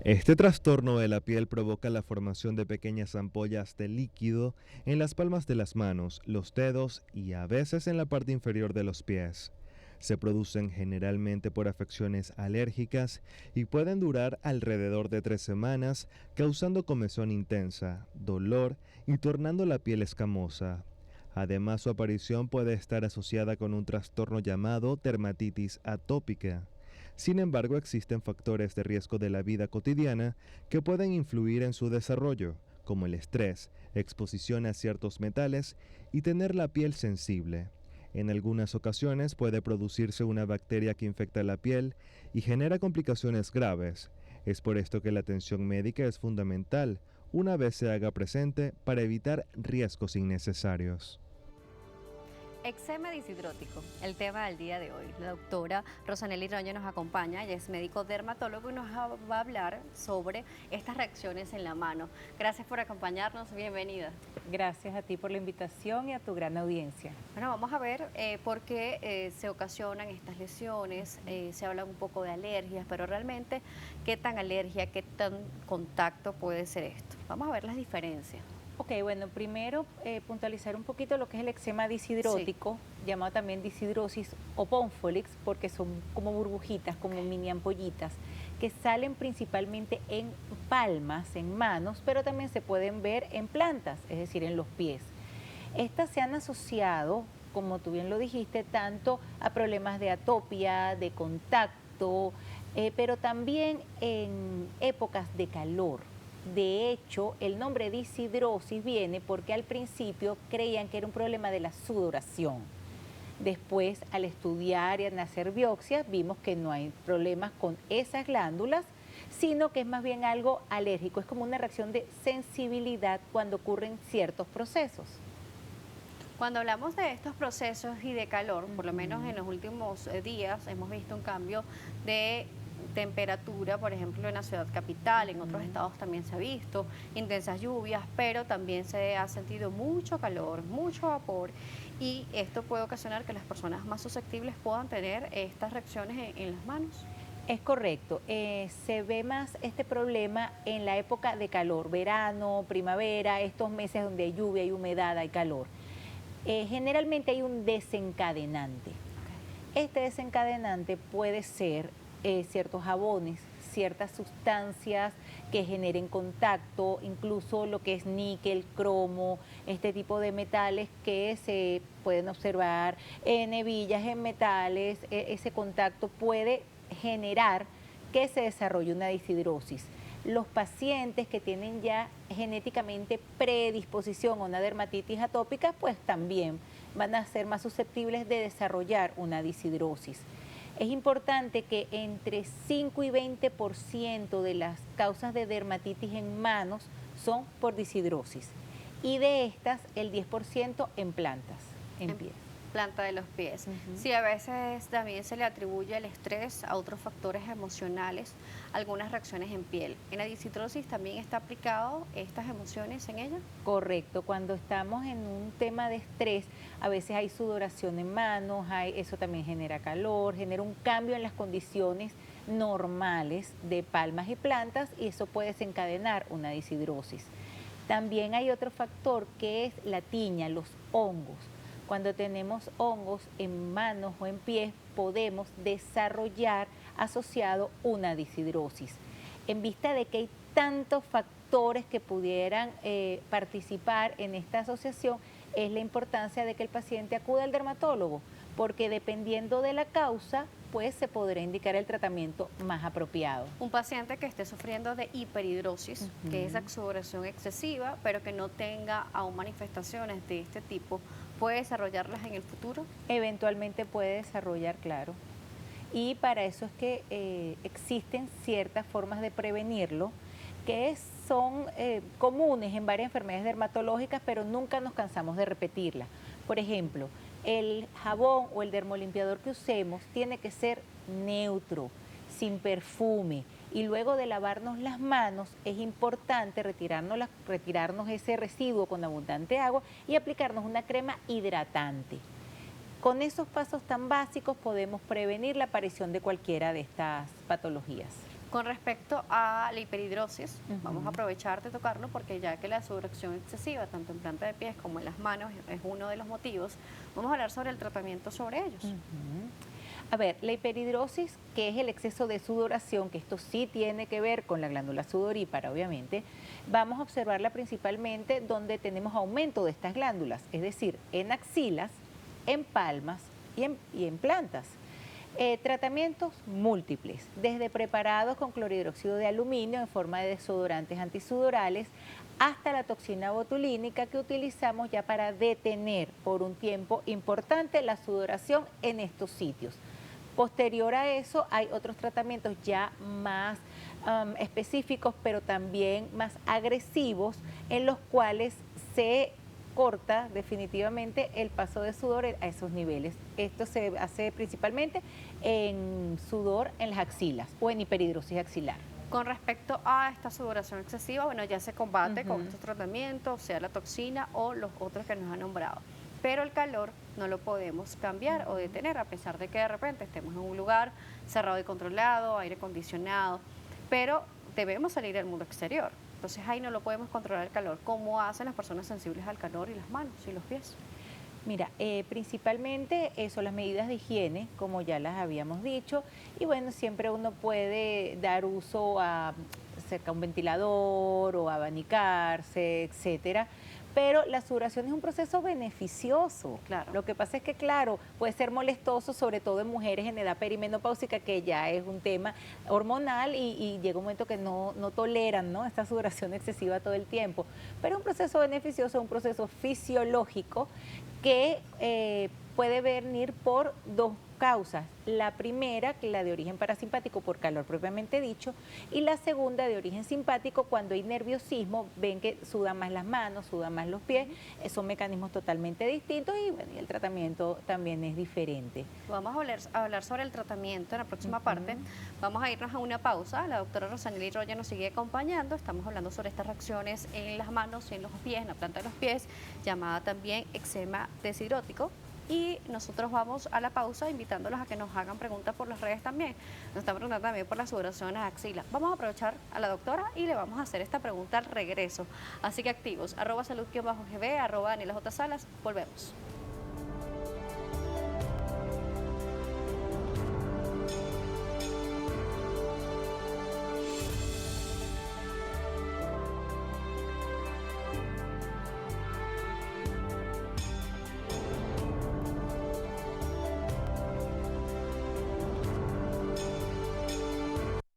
Este trastorno de la piel provoca la formación de pequeñas ampollas de líquido en las palmas de las manos, los dedos y a veces en la parte inferior de los pies. Se producen generalmente por afecciones alérgicas y pueden durar alrededor de 3 semanas, causando comezón intensa, dolor y tornando la piel escamosa. Además, su aparición puede estar asociada con un trastorno llamado dermatitis atópica. Sin embargo, existen factores de riesgo de la vida cotidiana que pueden influir en su desarrollo, como el estrés, exposición a ciertos metales y tener la piel sensible. En algunas ocasiones puede producirse una bacteria que infecta la piel y genera complicaciones graves. Es por esto que la atención médica es fundamental una vez se haga presente para evitar riesgos innecesarios. Eczema disidrótico, el tema del día de hoy. La doctora Rosanely Roño nos acompaña, ella es médico dermatólogo y va a hablar sobre estas reacciones en la mano. Gracias por acompañarnos, bienvenida. Gracias a ti por la invitación y a tu gran audiencia. Bueno, vamos a ver por qué se ocasionan estas lesiones. Se habla un poco de alergias, pero realmente, ¿qué tan alergia, qué tan contacto puede ser esto? Vamos a ver las diferencias. Ok, bueno, primero puntualizar un poquito lo que es el eczema disidrótico, llamado también disidrosis o ponfolix, porque son como burbujitas, como mini ampollitas, que salen principalmente en palmas, en manos, pero también se pueden ver en plantas, es decir, en los pies. Estas se han asociado, como tú bien lo dijiste, tanto a problemas de atopia, de contacto, pero también en épocas de calor. De hecho, el nombre disidrosis viene porque al principio creían que era un problema de la sudoración. Después, al estudiar y al hacer biopsias, vimos que no hay problemas con esas glándulas, sino que es más bien algo alérgico. Es como una reacción de sensibilidad cuando ocurren ciertos procesos. Cuando hablamos de estos procesos y de calor, por lo menos en los últimos días hemos visto un cambio de temperatura, por ejemplo, en la ciudad capital, en otros estados también se ha visto intensas lluvias, pero también se ha sentido mucho calor, mucho vapor, y esto puede ocasionar que las personas más susceptibles puedan tener estas reacciones en las manos. Es correcto, se ve más este problema en la época de calor, verano, primavera, estos meses donde hay lluvia, hay humedad, hay calor. Generalmente hay un desencadenante. Este desencadenante puede ser ciertos jabones, ciertas sustancias que generen contacto, incluso lo que es níquel, cromo, este tipo de metales que se pueden observar en hebillas, en metales. Ese contacto puede generar que se desarrolle una disidrosis. Los pacientes que tienen ya genéticamente predisposición a una dermatitis atópica, pues también van a ser más susceptibles de desarrollar una disidrosis. Es importante que entre 5 y 20% de las causas de dermatitis en manos son por disidrosis y de estas el 10% en plantas, en pies. Planta de los pies. Sí, a veces también se le atribuye el estrés a otros factores emocionales, algunas reacciones en piel. ¿En la disidrosis también está aplicado estas emociones en ella? Correcto, cuando estamos en un tema de estrés, a veces hay sudoración en manos, eso también genera calor, genera un cambio en las condiciones normales de palmas y plantas y eso puede desencadenar una disidrosis. También hay otro factor que es la tiña, los hongos. Cuando tenemos hongos en manos o en pies, podemos desarrollar asociado una disidrosis. En vista de que hay tantos factores que pudieran participar en esta asociación, es la importancia de que el paciente acuda al dermatólogo, porque dependiendo de la causa, pues se podrá indicar el tratamiento más apropiado. Un paciente que esté sufriendo de hiperhidrosis, que es exudación excesiva, pero que no tenga aún manifestaciones de este tipo, ¿puede desarrollarlas en el futuro? Eventualmente puede desarrollar, claro. Y para eso es que existen ciertas formas de prevenirlo que son comunes en varias enfermedades dermatológicas, pero nunca nos cansamos de repetirlas. Por ejemplo, el jabón o el dermolimpiador que usemos tiene que ser neutro, sin perfume. Y luego de lavarnos las manos es importante retirarnos ese residuo con abundante agua y aplicarnos una crema hidratante. Con esos pasos tan básicos podemos prevenir la aparición de cualquiera de estas patologías. Con respecto a la hiperhidrosis, vamos a aprovechar de tocarlo porque ya que la sudoración excesiva, tanto en planta de pies como en las manos, es uno de los motivos, vamos a hablar sobre el tratamiento sobre ellos. A ver, la hiperhidrosis, que es el exceso de sudoración, que esto sí tiene que ver con la glándula sudorípara, obviamente, vamos a observarla principalmente donde tenemos aumento de estas glándulas, es decir, en axilas, en palmas y en plantas. Tratamientos múltiples, desde preparados con clorhidróxido de aluminio en forma de desodorantes antisudorales hasta la toxina botulínica que utilizamos ya para detener por un tiempo importante la sudoración en estos sitios. Posterior a eso hay otros tratamientos ya más específicos, pero también más agresivos, en los cuales se corta definitivamente el paso de sudor a esos niveles. Esto se hace principalmente en sudor en las axilas o en hiperhidrosis axilar. Con respecto a esta sudoración excesiva, bueno, ya se combate con estos tratamientos, sea la toxina o los otros que nos han nombrado. Pero el calor no lo podemos cambiar o detener, a pesar de que de repente estemos en un lugar cerrado y controlado, aire acondicionado, pero debemos salir al mundo exterior. Entonces ahí no lo podemos controlar el calor. ¿Cómo hacen las personas sensibles al calor y las manos y los pies? Mira, principalmente son las medidas de higiene, como ya las habíamos dicho, y bueno, siempre uno puede dar uso a cerca a un ventilador o abanicarse, etcétera. Pero la sudoración es un proceso beneficioso. Claro. Lo que pasa es que, claro, puede ser molestoso, sobre todo en mujeres en edad perimenopáusica, que ya es un tema hormonal y llega un momento que no toleran, ¿no?, esta sudoración excesiva todo el tiempo. Pero es un proceso beneficioso, un proceso fisiológico que puede venir por dos causas. La primera, que la de origen parasimpático por calor propiamente dicho, y la segunda de origen simpático cuando hay nerviosismo, ven que sudan más las manos, sudan más los pies, son mecanismos totalmente distintos y, bueno, y el tratamiento también es diferente. Vamos a hablar sobre el tratamiento en la próxima parte. Vamos a irnos a una pausa. La doctora Rosanely Roya nos sigue acompañando. Estamos hablando sobre estas reacciones en las manos y en los pies, en la planta de los pies, llamada también eczema deshidrótico. Y nosotros vamos a la pausa invitándolos a que nos hagan preguntas por las redes también. Nos están preguntando también por la sudoración en las axilas. Vamos a aprovechar a la doctora y le vamos a hacer esta pregunta al regreso. Así que activos, @salud_gb, @DanielaJSalas. Volvemos.